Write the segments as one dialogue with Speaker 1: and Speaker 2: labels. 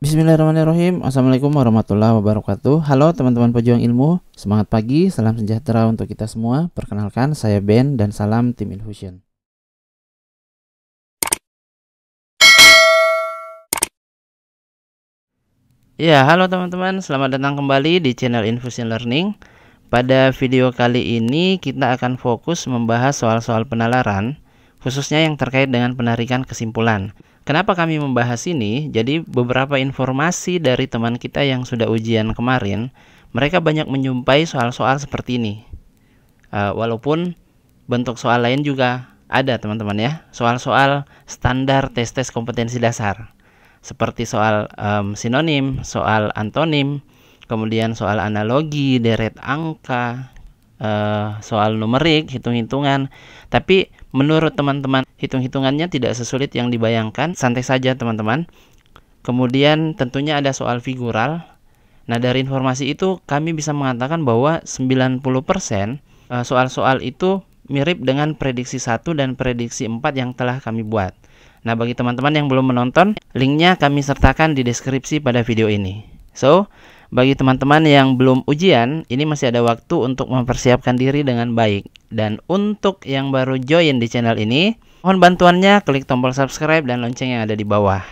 Speaker 1: Bismillahirrahmanirrahim. Assalamualaikum warahmatullahi wabarakatuh. Halo teman-teman pejuang ilmu, semangat pagi, salam sejahtera untuk kita semua. Perkenalkan, saya Ben dan salam tim Infusion. Ya, halo teman-teman, selamat datang kembali di channel Infusion Learning. Pada video kali ini kita akan fokus membahas soal-soal penalaran, khususnya yang terkait dengan penarikan kesimpulan. Kenapa kami membahas ini? Jadi beberapa informasi dari teman kita yang sudah ujian kemarin, mereka banyak menjumpai soal-soal seperti ini. Walaupun bentuk soal lain juga ada teman-teman ya, soal-soal standar tes-tes kompetensi dasar. Seperti soal sinonim, soal antonim, kemudian soal analogi, deret angka, soal numerik, hitung-hitungan. Tapi menurut teman-teman, hitung-hitungannya tidak sesulit yang dibayangkan, santai saja teman-teman. Kemudian tentunya ada soal figural. Nah, dari informasi itu kami bisa mengatakan bahwa 90% soal-soal itu mirip dengan prediksi 1 dan prediksi 4 yang telah kami buat. Nah, bagi teman-teman yang belum menonton, linknya kami sertakan di deskripsi pada video ini. So, bagi teman-teman yang belum ujian, ini masih ada waktu untuk mempersiapkan diri dengan baik. Dan untuk yang baru join di channel ini, mohon bantuannya klik tombol subscribe dan lonceng yang ada di bawah.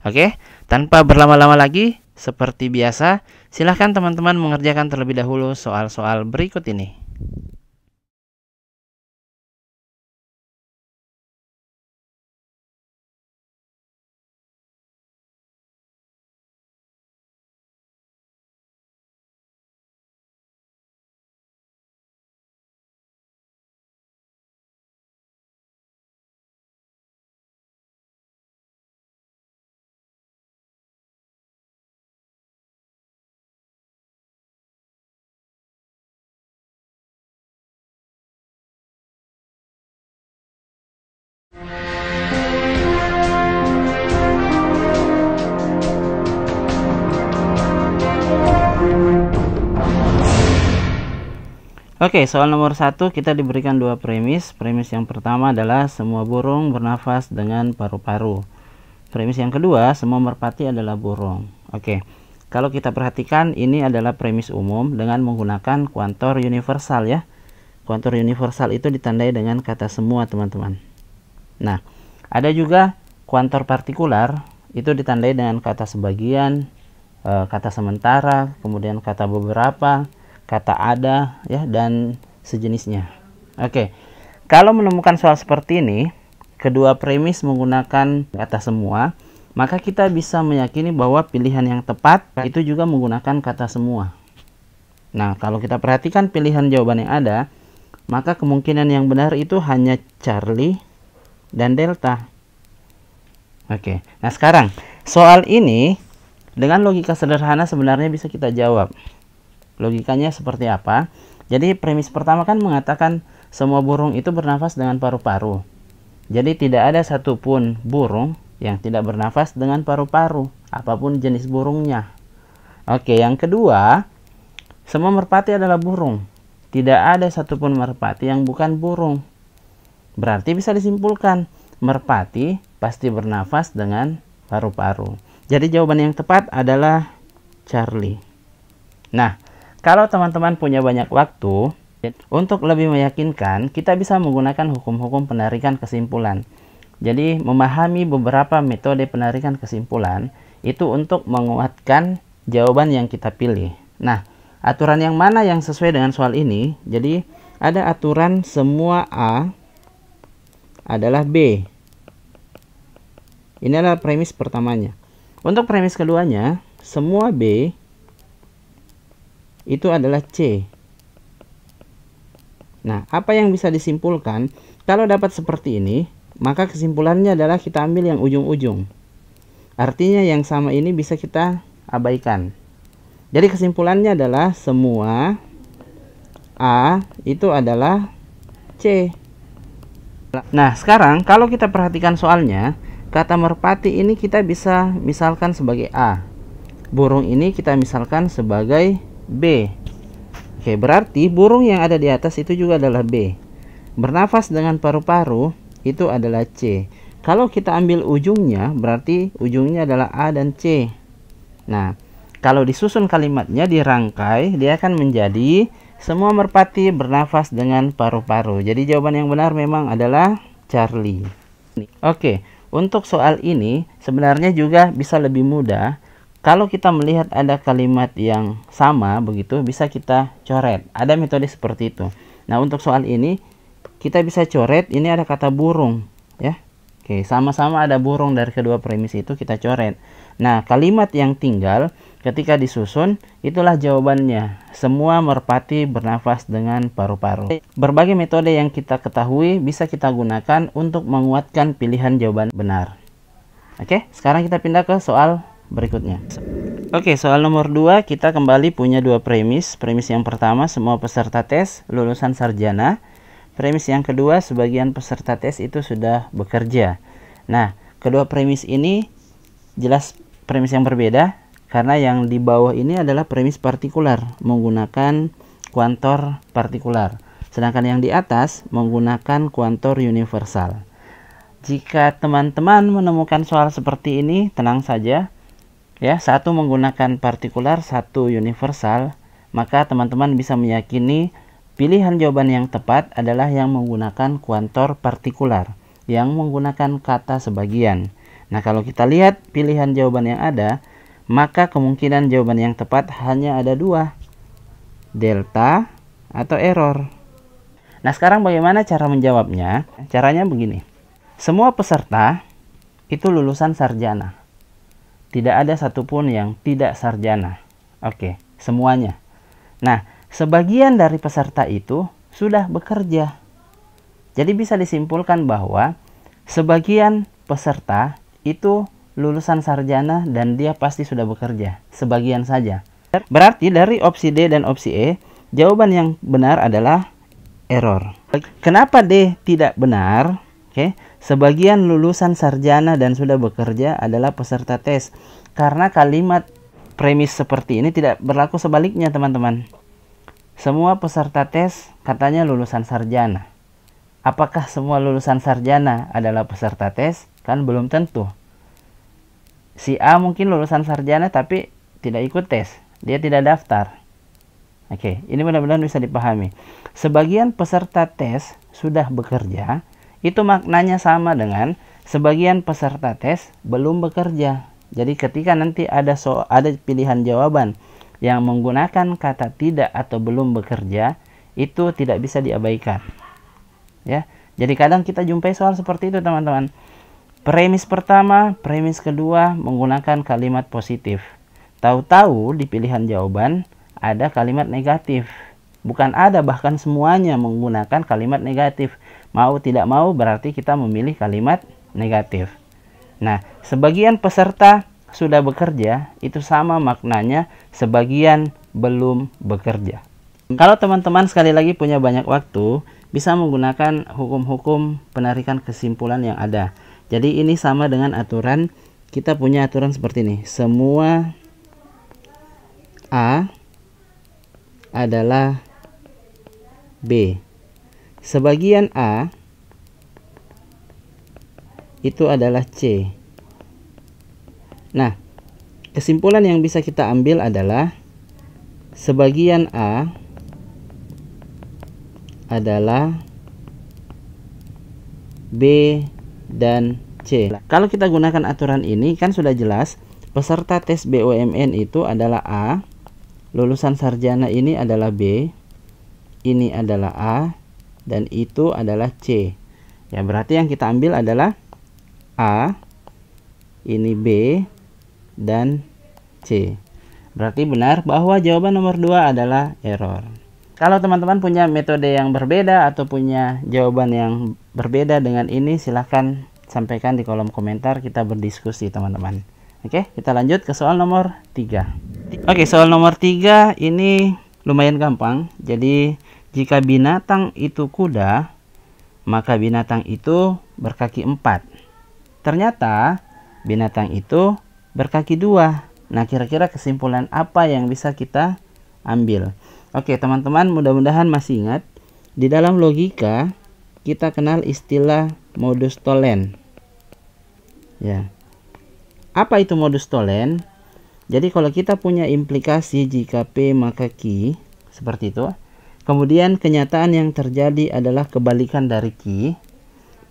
Speaker 1: Oke, tanpa berlama-lama lagi, seperti biasa, silahkan teman-teman mengerjakan terlebih dahulu soal-soal berikut ini. Oke, soal nomor 1 kita diberikan dua premis. Premis yang pertama adalah semua burung bernafas dengan paru-paru. Premis yang kedua, semua merpati adalah burung. Oke, kalau kita perhatikan ini adalah premis umum dengan menggunakan kuantor universal ya. Kuantor universal itu ditandai dengan kata semua teman-teman. Nah, ada juga kuantor partikular, itu ditandai dengan kata sebagian, kata sementara, kemudian kata beberapa, kata ada ya, dan sejenisnya. Oke, kalau menemukan soal seperti ini, kedua premis menggunakan kata semua, maka kita bisa meyakini bahwa pilihan yang tepat itu juga menggunakan kata semua. Nah, kalau kita perhatikan pilihan jawaban yang ada, maka kemungkinan yang benar itu hanya Charlie dan Delta. Oke, nah sekarang soal ini dengan logika sederhana sebenarnya bisa kita jawab. Logikanya seperti apa? Jadi premis pertama kan mengatakan semua burung itu bernafas dengan paru-paru. Jadi tidak ada satupun burung yang tidak bernafas dengan paru-paru, apapun jenis burungnya. Oke, yang kedua, semua merpati adalah burung. Tidak ada satupun merpati yang bukan burung. Berarti bisa disimpulkan, merpati pasti bernafas dengan paru-paru. Jadi jawaban yang tepat adalah Charlie. Nah, kalau teman-teman punya banyak waktu, untuk lebih meyakinkan, kita bisa menggunakan hukum-hukum penarikan kesimpulan. Jadi, memahami beberapa metode penarikan kesimpulan, itu untuk menguatkan jawaban yang kita pilih. Nah, aturan yang mana yang sesuai dengan soal ini? Jadi, ada aturan semua A adalah B. Ini adalah premis pertamanya. Untuk premis keduanya, semua B itu adalah C. Nah, apa yang bisa disimpulkan? Kalau dapat seperti ini, maka kesimpulannya adalah kita ambil yang ujung-ujung. Artinya yang sama ini bisa kita abaikan. Jadi kesimpulannya adalah semua A itu adalah C. Nah, sekarang kalau kita perhatikan soalnya, kata merpati ini kita bisa misalkan sebagai A. Burung ini kita misalkan sebagai B. Oke, berarti burung yang ada di atas itu juga adalah B. Bernafas dengan paru-paru itu adalah C. Kalau kita ambil ujungnya, berarti ujungnya adalah A dan C. Nah, kalau disusun kalimatnya dirangkai, dia akan menjadi semua merpati bernafas dengan paru-paru. Jadi jawaban yang benar memang adalah Charlie. Oke, untuk soal ini sebenarnya juga bisa lebih mudah. Kalau kita melihat ada kalimat yang sama begitu, bisa kita coret. Ada metode seperti itu. Nah, untuk soal ini kita bisa coret, ini ada kata burung, ya. Oke, sama-sama ada burung dari kedua premis itu, kita coret. Nah, kalimat yang tinggal ketika disusun, itulah jawabannya. Semua merpati bernafas dengan paru-paru. Berbagai metode yang kita ketahui bisa kita gunakan untuk menguatkan pilihan jawaban benar. Oke, sekarang kita pindah ke soal berikutnya. Oke, soal nomor 2, kita kembali punya dua premis. Premis yang pertama, semua peserta tes lulusan sarjana. Premis yang kedua, sebagian peserta tes itu sudah bekerja. Nah, kedua premis ini jelas premis yang berbeda, karena yang di bawah ini adalah premis partikular menggunakan kuantor partikular, sedangkan yang di atas menggunakan kuantor universal. Jika teman-teman menemukan soal seperti ini, tenang saja ya, satu menggunakan partikular, satu universal, maka teman-teman bisa meyakini pilihan jawaban yang tepat adalah yang menggunakan kuantor partikular, yang menggunakan kata sebagian. Nah, kalau kita lihat pilihan jawaban yang ada, maka kemungkinan jawaban yang tepat hanya ada dua, delta atau error. Nah, sekarang bagaimana cara menjawabnya? Caranya begini. Semua peserta itu lulusan sarjana. Tidak ada satupun yang tidak sarjana. Oke, semuanya. Nah, sebagian dari peserta itu sudah bekerja. Jadi bisa disimpulkan bahwa sebagian peserta itu lulusan sarjana dan dia pasti sudah bekerja. Sebagian saja. Berarti dari opsi D dan opsi E, jawaban yang benar adalah error. Kenapa D tidak benar? Oke, sebagian lulusan sarjana dan sudah bekerja adalah peserta tes. Karena kalimat premis seperti ini tidak berlaku sebaliknya, teman-teman. Semua peserta tes katanya lulusan sarjana. Apakah semua lulusan sarjana adalah peserta tes? Kan belum tentu. Si A mungkin lulusan sarjana tapi tidak ikut tes. Dia tidak daftar. Oke, ini benar-benar bisa dipahami. Sebagian peserta tes sudah bekerja, itu maknanya sama dengan sebagian peserta tes belum bekerja. Jadi ketika nanti ada pilihan jawaban yang menggunakan kata tidak atau belum bekerja, itu tidak bisa diabaikan. Ya, jadi kadang kita jumpai soal seperti itu, teman-teman. Premis pertama, premis kedua menggunakan kalimat positif. Tahu-tahu di pilihan jawaban ada kalimat negatif. Bukan ada, bahkan semuanya menggunakan kalimat negatif. Mau tidak mau berarti kita memilih kalimat negatif. Nah, sebagian peserta sudah bekerja, itu sama maknanya sebagian belum bekerja. Kalau teman-teman sekali lagi punya banyak waktu, bisa menggunakan hukum-hukum penarikan kesimpulan yang ada. Jadi ini sama dengan aturan, kita punya aturan seperti ini. Semua A adalah B. Sebagian A itu adalah C. Nah, kesimpulan yang bisa kita ambil adalah sebagian A adalah B dan C. Kalau kita gunakan aturan ini kan sudah jelas, peserta tes BUMN itu adalah A, lulusan sarjana ini adalah B, ini adalah A, dan itu adalah C. Ya, berarti yang kita ambil adalah A, ini B, dan C. Berarti benar bahwa jawaban nomor 2 adalah error. Kalau teman-teman punya metode yang berbeda atau punya jawaban yang berbeda dengan ini, silahkan sampaikan di kolom komentar, kita berdiskusi, teman-teman. Oke, kita lanjut ke soal nomor 3. Oke, soal nomor 3 ini lumayan gampang. Jadi, jika binatang itu kuda, maka binatang itu berkaki 4. Ternyata binatang itu berkaki 2. Nah, kira-kira kesimpulan apa yang bisa kita ambil? Oke, teman-teman, mudah-mudahan masih ingat. Di dalam logika, kita kenal istilah modus tollens. Ya. Apa itu modus tollens? Jadi kalau kita punya implikasi jika P maka Q, seperti itu. Kemudian kenyataan yang terjadi adalah kebalikan dari Q,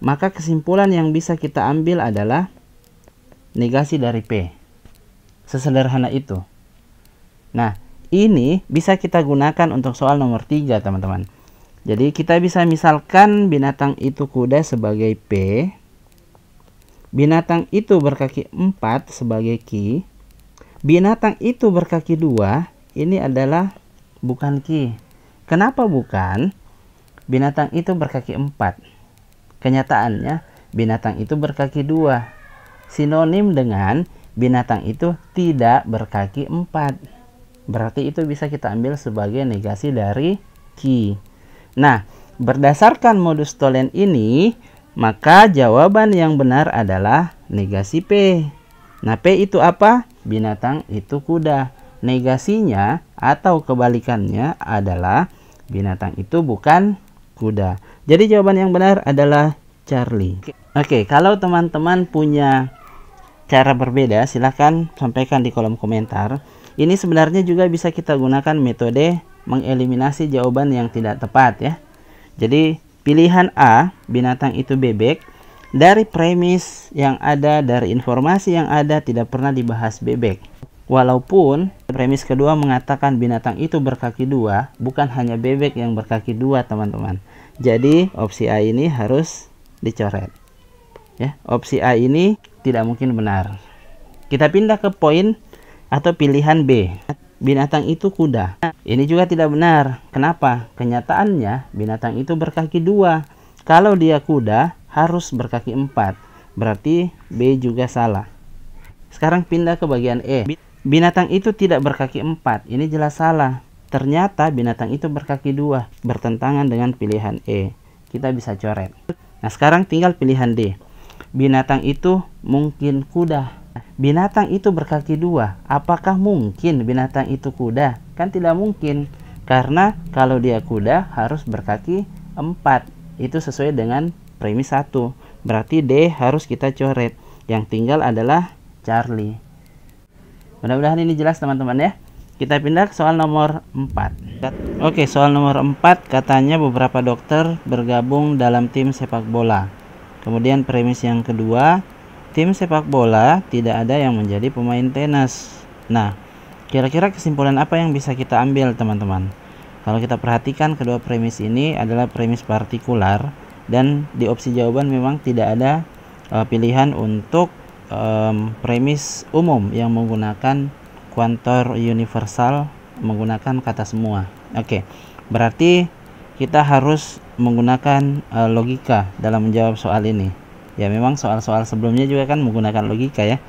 Speaker 1: maka kesimpulan yang bisa kita ambil adalah negasi dari P. Sesederhana itu. Nah, ini bisa kita gunakan untuk soal nomor 3, teman-teman. Jadi kita bisa misalkan binatang itu kuda sebagai P, binatang itu berkaki 4 sebagai Q, binatang itu berkaki 2, ini adalah bukan Q. Kenapa bukan? Binatang itu berkaki 4. Kenyataannya binatang itu berkaki 2. Sinonim dengan binatang itu tidak berkaki 4. Berarti itu bisa kita ambil sebagai negasi dari Q. Nah, berdasarkan modus Tholen ini, maka jawaban yang benar adalah negasi P. Nah, P itu apa? Binatang itu kuda. Negasinya atau kebalikannya adalah binatang itu bukan kuda. Jadi jawaban yang benar adalah Charlie. Oke, kalau teman-teman punya cara berbeda, silahkan sampaikan di kolom komentar. Ini sebenarnya juga bisa kita gunakan metode mengeliminasi jawaban yang tidak tepat ya. Jadi pilihan A, binatang itu bebek, dari premis yang ada, dari informasi yang ada tidak pernah dibahas bebek. Walaupun premis kedua mengatakan binatang itu berkaki 2, bukan hanya bebek yang berkaki 2, teman-teman. Jadi opsi A ini harus dicoret. Ya, opsi A ini tidak mungkin benar. Kita pindah ke poin atau pilihan B. Binatang itu kuda. Ini juga tidak benar. Kenapa? Kenyataannya binatang itu berkaki 2. Kalau dia kuda harus berkaki 4. Berarti B juga salah. Sekarang pindah ke bagian E. Binatang itu tidak berkaki 4. Ini jelas salah. Ternyata binatang itu berkaki 2. Bertentangan dengan pilihan E. Kita bisa coret. Nah, sekarang tinggal pilihan D. Binatang itu mungkin kuda. Binatang itu berkaki 2. Apakah mungkin binatang itu kuda? Kan tidak mungkin. Karena kalau dia kuda harus berkaki 4. Itu sesuai dengan premis 1. Berarti D harus kita coret. Yang tinggal adalah Charlie. Mudah-mudahan ini jelas teman-teman ya. Kita pindah ke soal nomor 4. Oke, soal nomor 4 katanya beberapa dokter bergabung dalam tim sepak bola. Kemudian premis yang kedua, tim sepak bola tidak ada yang menjadi pemain tenis. Nah, kira-kira kesimpulan apa yang bisa kita ambil teman-teman? Kalau kita perhatikan kedua premis ini adalah premis partikular dan di opsi jawaban memang tidak ada pilihan untuk premis umum yang menggunakan kuantor universal menggunakan kata semua. Oke, berarti kita harus menggunakan logika dalam menjawab soal ini. Ya, memang soal-soal sebelumnya juga kan menggunakan logika ya.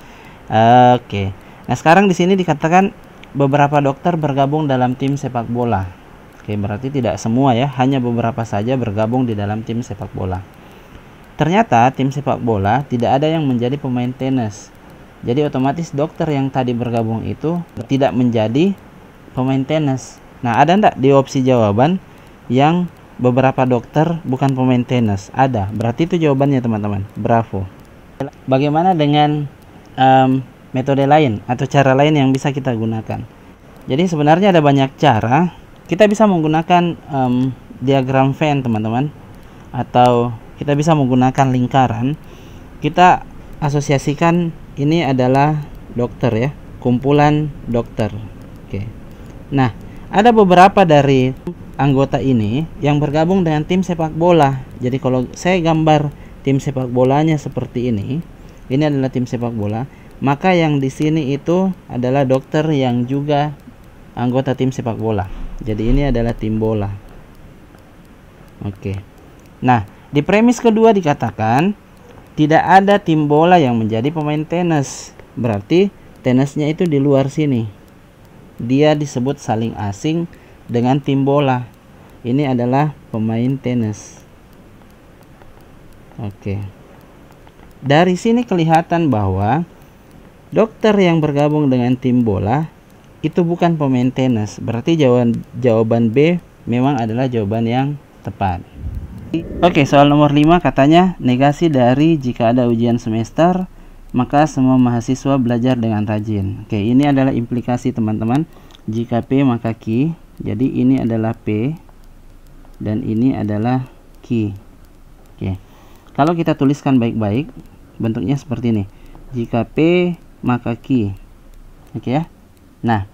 Speaker 1: Oke. Nah, sekarang di sini dikatakan beberapa dokter bergabung dalam tim sepak bola. Oke, berarti tidak semua ya, hanya beberapa saja bergabung di dalam tim sepak bola. Ternyata tim sepak bola tidak ada yang menjadi pemain tenis. Jadi otomatis dokter yang tadi bergabung itu tidak menjadi pemain tenis. Nah, ada enggak di opsi jawaban yang beberapa dokter bukan pemain tenis? Ada. Berarti itu jawabannya teman-teman. Bravo. Bagaimana dengan metode lain atau cara lain yang bisa kita gunakan? Jadi sebenarnya ada banyak cara. Kita bisa menggunakan diagram Venn teman-teman, atau kita bisa menggunakan lingkaran. Kita asosiasikan ini adalah dokter ya, kumpulan dokter. Oke. Nah, ada beberapa dari anggota ini yang bergabung dengan tim sepak bola. Jadi kalau saya gambar tim sepak bolanya seperti ini adalah tim sepak bola, maka yang di sini itu adalah dokter yang juga anggota tim sepak bola. Jadi ini adalah tim bola. Oke. Nah, di premis kedua dikatakan tidak ada tim bola yang menjadi pemain tenis. Berarti tenisnya itu di luar sini. Dia disebut saling asing dengan tim bola. Ini adalah pemain tenis. Oke. Dari sini kelihatan bahwa dokter yang bergabung dengan tim bola itu bukan pemain tenis. Berarti jawaban B memang adalah jawaban yang tepat. Oke, soal nomor 5 katanya negasi dari jika ada ujian semester maka semua mahasiswa belajar dengan rajin. Oke, ini adalah implikasi teman-teman. Jika P maka Q. Jadi ini adalah P dan ini adalah Q. Oke. Kalau kita tuliskan baik-baik, bentuknya seperti ini. Jika P maka Q. Oke ya. Nah,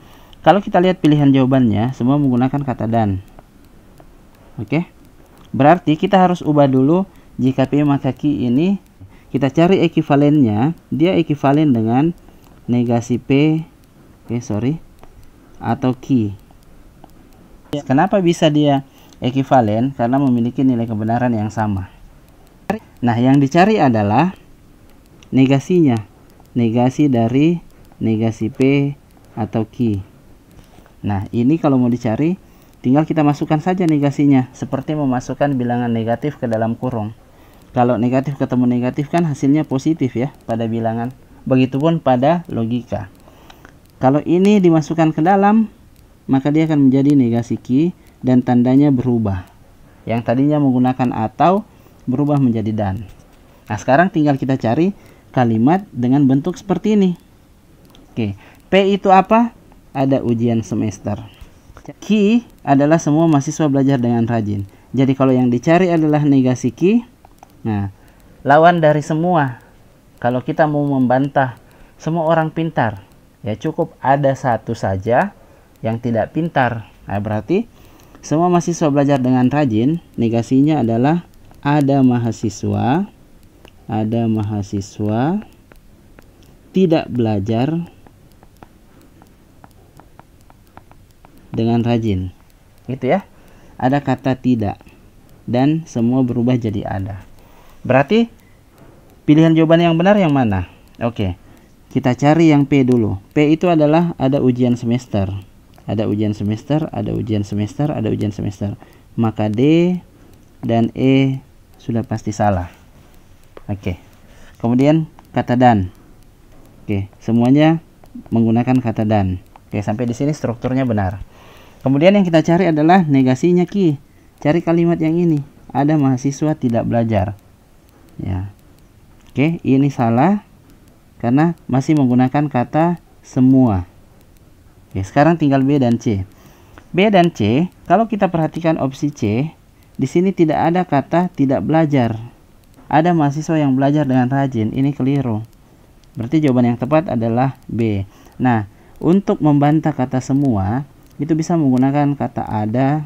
Speaker 1: kalau kita lihat pilihan jawabannya, semua menggunakan kata dan. Oke. Berarti kita harus ubah dulu jika P maka Q ini. Kita cari ekivalennya, dia ekivalen dengan negasi P, atau Q. Kenapa bisa dia ekivalen? Karena memiliki nilai kebenaran yang sama. Nah, yang dicari adalah negasinya, negasi dari negasi P atau Q. Nah, ini kalau mau dicari, tinggal kita masukkan saja negasinya, seperti memasukkan bilangan negatif ke dalam kurung. Kalau negatif ketemu negatif kan hasilnya positif ya pada bilangan. Begitupun pada logika. Kalau ini dimasukkan ke dalam, maka dia akan menjadi negasi Q dan tandanya berubah. Yang tadinya menggunakan atau berubah menjadi dan. Nah, sekarang tinggal kita cari kalimat dengan bentuk seperti ini. Oke, P itu apa? Ada ujian semester. Q adalah semua mahasiswa belajar dengan rajin. Jadi kalau yang dicari adalah negasi Q, nah, lawan dari semua. Kalau kita mau membantah semua orang pintar, ya cukup ada satu saja yang tidak pintar. Nah, berarti semua mahasiswa belajar dengan rajin, negasinya adalah ada mahasiswa tidak belajar dengan rajin. Gitu ya. Ada kata tidak dan semua berubah jadi ada. Berarti pilihan jawaban yang benar yang mana? Oke, kita cari yang P dulu. P itu adalah ada ujian semester. Ada ujian semester, ada ujian semester, ada ujian semester. Maka D dan E sudah pasti salah. Oke. Kemudian kata dan. Oke, semuanya menggunakan kata dan. Oke, sampai di sini strukturnya benar. Kemudian yang kita cari adalah negasinya Q. Cari kalimat yang ini. Ada mahasiswa tidak belajar. Ya. Oke, ini salah karena masih menggunakan kata semua. Oke, sekarang tinggal B dan C. B dan C, kalau kita perhatikan opsi C, di sini tidak ada kata tidak belajar. Ada mahasiswa yang belajar dengan rajin. Ini keliru. Berarti jawaban yang tepat adalah B. Nah, untuk membantah kata semua, itu bisa menggunakan kata ada,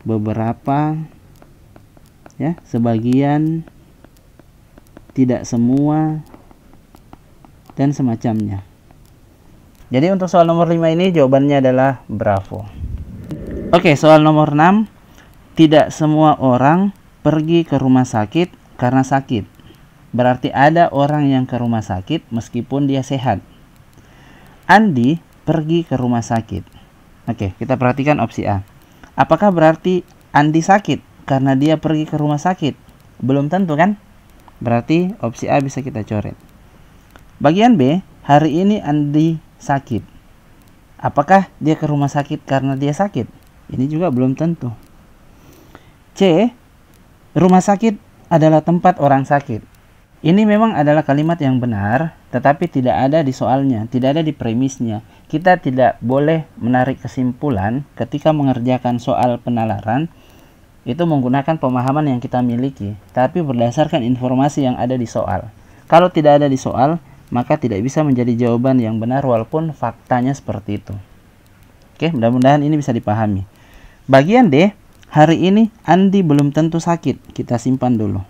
Speaker 1: beberapa, ya, sebagian, tidak semua, dan semacamnya. Jadi untuk soal nomor 5 ini jawabannya adalah bravo. Oke, soal nomor 6. Tidak semua orang pergi ke rumah sakit karena sakit. Berarti ada orang yang ke rumah sakit meskipun dia sehat. Andi pergi ke rumah sakit. Oke, kita perhatikan opsi A. Apakah berarti Andi sakit karena dia pergi ke rumah sakit? Belum tentu kan? Berarti opsi A bisa kita coret. Bagian B, hari ini Andi sakit. Apakah dia ke rumah sakit karena dia sakit? Ini juga belum tentu. C, rumah sakit adalah tempat orang sakit. Ini memang adalah kalimat yang benar, tetapi tidak ada di soalnya, tidak ada di premisnya. Kita tidak boleh menarik kesimpulan ketika mengerjakan soal penalaran itu menggunakan pemahaman yang kita miliki, tapi berdasarkan informasi yang ada di soal. Kalau tidak ada di soal, maka tidak bisa menjadi jawaban yang benar walaupun faktanya seperti itu. Oke, mudah-mudahan ini bisa dipahami. Bagian D, hari ini Andi belum tentu sakit. Kita simpan dulu.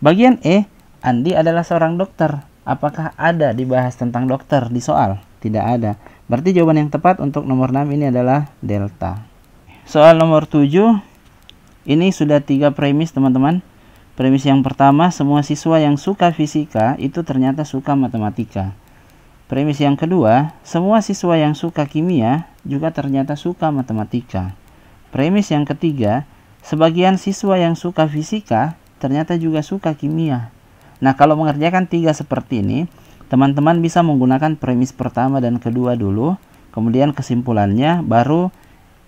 Speaker 1: Bagian E, Andi adalah seorang dokter. Apakah ada dibahas tentang dokter di soal? Tidak ada. Berarti jawaban yang tepat untuk nomor 6 ini adalah delta. Soal nomor 7. Ini sudah 3 premis teman-teman. Premis yang pertama, semua siswa yang suka fisika itu ternyata suka matematika. Premis yang kedua, semua siswa yang suka kimia juga ternyata suka matematika. Premis yang ketiga, sebagian siswa yang suka fisika ternyata juga suka kimia. Nah, kalau mengerjakan 3 seperti ini, teman-teman bisa menggunakan premis pertama dan kedua dulu, kemudian kesimpulannya baru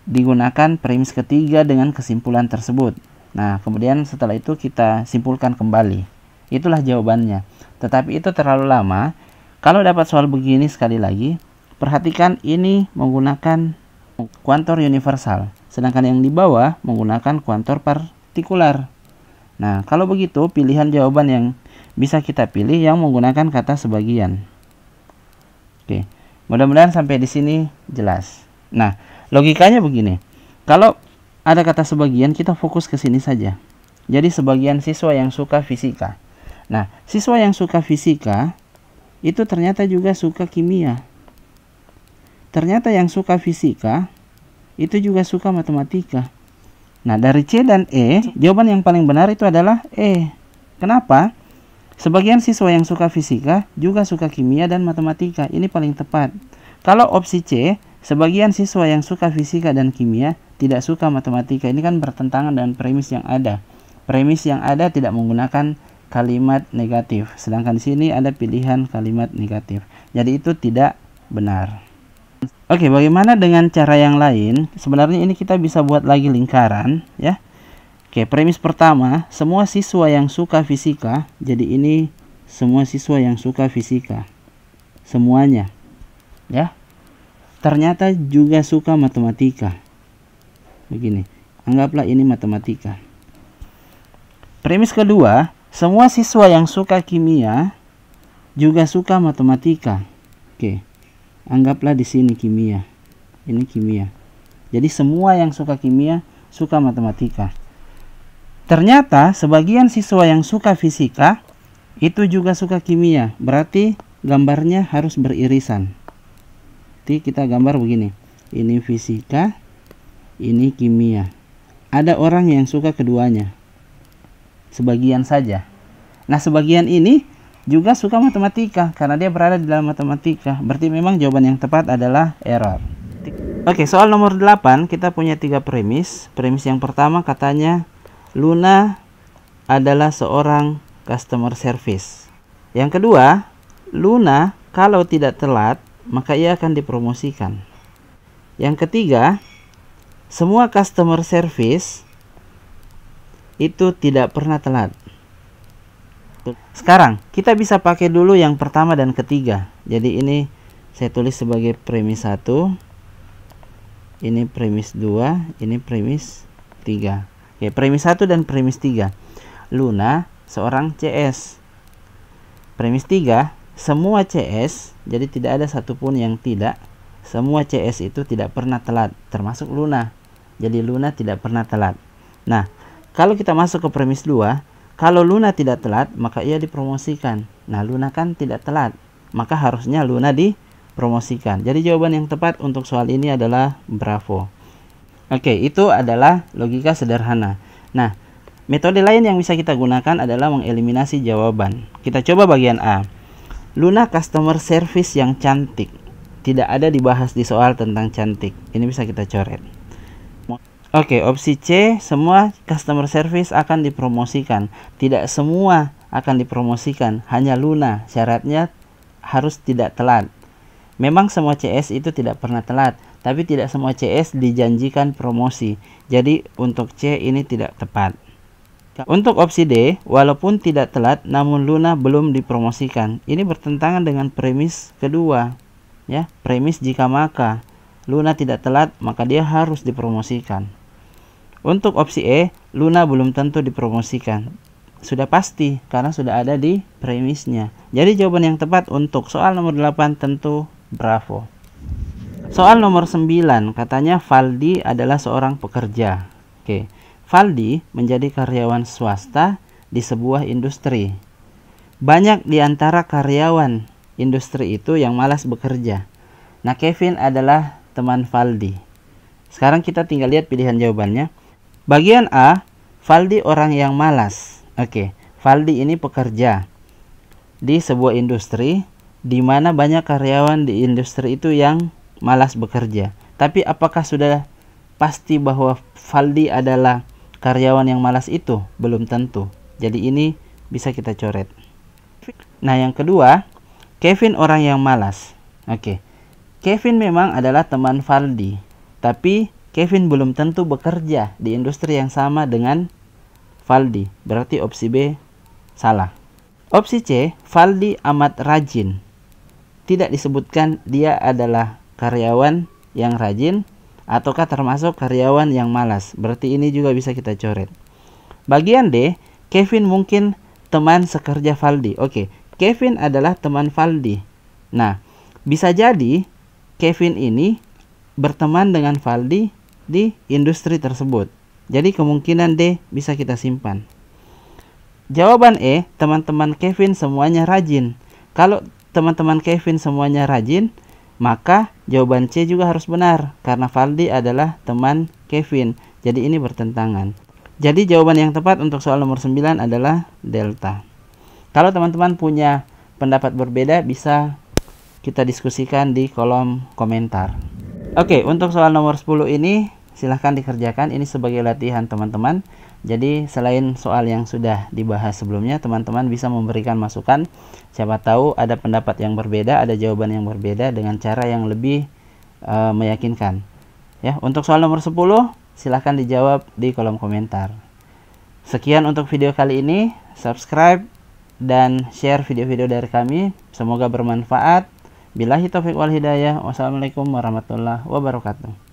Speaker 1: digunakan premis ketiga dengan kesimpulan tersebut. Nah, kemudian setelah itu kita simpulkan kembali. itulah jawabannya. Tetapi itu terlalu lama. Kalau dapat soal begini sekali lagi, perhatikan ini menggunakan kuantor universal, sedangkan yang di bawah menggunakan kuantor partikular. Nah, kalau begitu pilihan jawaban yang bisa kita pilih yang menggunakan kata sebagian. Oke, mudah-mudahan sampai di sini jelas. Nah, logikanya begini. Kalau ada kata sebagian, kita fokus ke sini saja. Jadi sebagian siswa yang suka fisika. Nah, siswa yang suka fisika itu ternyata juga suka kimia. Ternyata yang suka fisika itu juga suka matematika. Nah, dari C dan E, jawaban yang paling benar itu adalah E. Kenapa? Sebagian siswa yang suka fisika juga suka kimia dan matematika. Ini paling tepat. Kalau opsi C, sebagian siswa yang suka fisika dan kimia tidak suka matematika. Ini kan bertentangan dengan premis yang ada. Premis yang ada tidak menggunakan kalimat negatif, sedangkan di sini ada pilihan kalimat negatif. Jadi itu tidak benar. Oke, bagaimana dengan cara yang lain? Sebenarnya ini kita bisa buat lagi lingkaran, ya. Oke, premis pertama, semua siswa yang suka fisika. Jadi ini semua siswa yang suka fisika. Semuanya, ya. Ternyata juga suka matematika. Begini, anggaplah ini matematika. Premis kedua, semua siswa yang suka kimia juga suka matematika. Oke, anggaplah di sini kimia. Ini kimia. Jadi semua yang suka kimia suka matematika. Ternyata sebagian siswa yang suka fisika itu juga suka kimia. Berarti gambarnya harus beririsan. Jadi kita gambar begini. Ini fisika, ini kimia. Ada orang yang suka keduanya. Sebagian saja. Nah, sebagian ini juga suka matematika karena dia berada di dalam matematika. Berarti memang jawaban yang tepat adalah error. Oke, soal nomor 8 kita punya 3 premis. Premis yang pertama katanya Luna adalah seorang customer service. Yang kedua, Luna kalau tidak telat maka ia akan dipromosikan. Yang ketiga, semua customer service itu tidak pernah telat. Sekarang kita bisa pakai dulu yang pertama dan ketiga. Jadi ini saya tulis sebagai premis 1, ini premis 2, ini premis 3. Oke, premis 1 dan premis 3. Luna seorang CS. Premis 3, semua CS, jadi tidak ada satupun yang tidak. Semua CS itu tidak pernah telat, termasuk Luna. Jadi Luna tidak pernah telat. Nah, kalau kita masuk ke premis 2, kalau Luna tidak telat, maka ia dipromosikan. Nah, Luna kan tidak telat, maka harusnya Luna dipromosikan. Jadi jawaban yang tepat untuk soal ini adalah bravo. Oke, itu adalah logika sederhana. Nah, metode lain yang bisa kita gunakan adalah mengeliminasi jawaban. Kita coba bagian A. Luna customer service yang cantik. Tidak ada dibahas di soal tentang cantik. Ini bisa kita coret. Oke, opsi C, semua customer service akan dipromosikan. Tidak semua akan dipromosikan, hanya Luna. Syaratnya harus tidak telat. Memang semua CS itu tidak pernah telat, tapi tidak semua CS dijanjikan promosi. Jadi untuk C ini tidak tepat. Untuk opsi D, walaupun tidak telat, namun Luna belum dipromosikan. Ini bertentangan dengan premis kedua. Ya, premis jika maka Luna tidak telat, maka dia harus dipromosikan. Untuk opsi E, Luna belum tentu dipromosikan. Sudah pasti karena sudah ada di premisnya. Jadi jawaban yang tepat untuk soal nomor 8 tentu bravo. Soal nomor 9 katanya Valdi adalah seorang pekerja. Oke, Valdi menjadi karyawan swasta di sebuah industri. Banyak di antara karyawan industri itu yang malas bekerja. Nah, Kevin adalah teman Valdi. Sekarang kita tinggal lihat pilihan jawabannya. Bagian A, Valdi orang yang malas. Oke, Valdi ini pekerja di sebuah industri di mana banyak karyawan di industri itu yang malas bekerja. Tapi apakah sudah pasti bahwa Valdi adalah karyawan yang malas itu? Belum tentu. Jadi ini bisa kita coret. Nah, yang kedua, Kevin orang yang malas. Oke, Kevin memang adalah teman Valdi, tapi Kevin belum tentu bekerja di industri yang sama dengan Valdi. Berarti opsi B salah. Opsi C, Valdi amat rajin. Tidak disebutkan dia adalah karyawan yang rajin ataukah termasuk karyawan yang malas. Berarti ini juga bisa kita coret. Bagian D, Kevin mungkin teman sekerja Valdi. Oke, Kevin adalah teman Valdi. Nah, bisa jadi Kevin ini berteman dengan Valdi di industri tersebut. Jadi kemungkinan D bisa kita simpan. Jawaban E, teman-teman Kevin semuanya rajin. Kalau teman-teman Kevin semuanya rajin, maka jawaban C juga harus benar karena Valdi adalah teman Kevin. Jadi ini bertentangan. Jadi jawaban yang tepat untuk soal nomor 9 adalah delta. Kalau teman-teman punya pendapat berbeda, bisa kita diskusikan di kolom komentar. Oke, untuk soal nomor 10 ini silahkan dikerjakan. Ini sebagai latihan teman-teman. Jadi selain soal yang sudah dibahas sebelumnya, teman-teman bisa memberikan masukan. Siapa tahu ada pendapat yang berbeda, ada jawaban yang berbeda dengan cara yang lebih meyakinkan. Ya, untuk soal nomor 10 silahkan dijawab di kolom komentar. Sekian untuk video kali ini. Subscribe dan share video-video dari kami. Semoga bermanfaat. Billahi taufiq wal hidayah. Wassalamualaikum warahmatullahi wabarakatuh.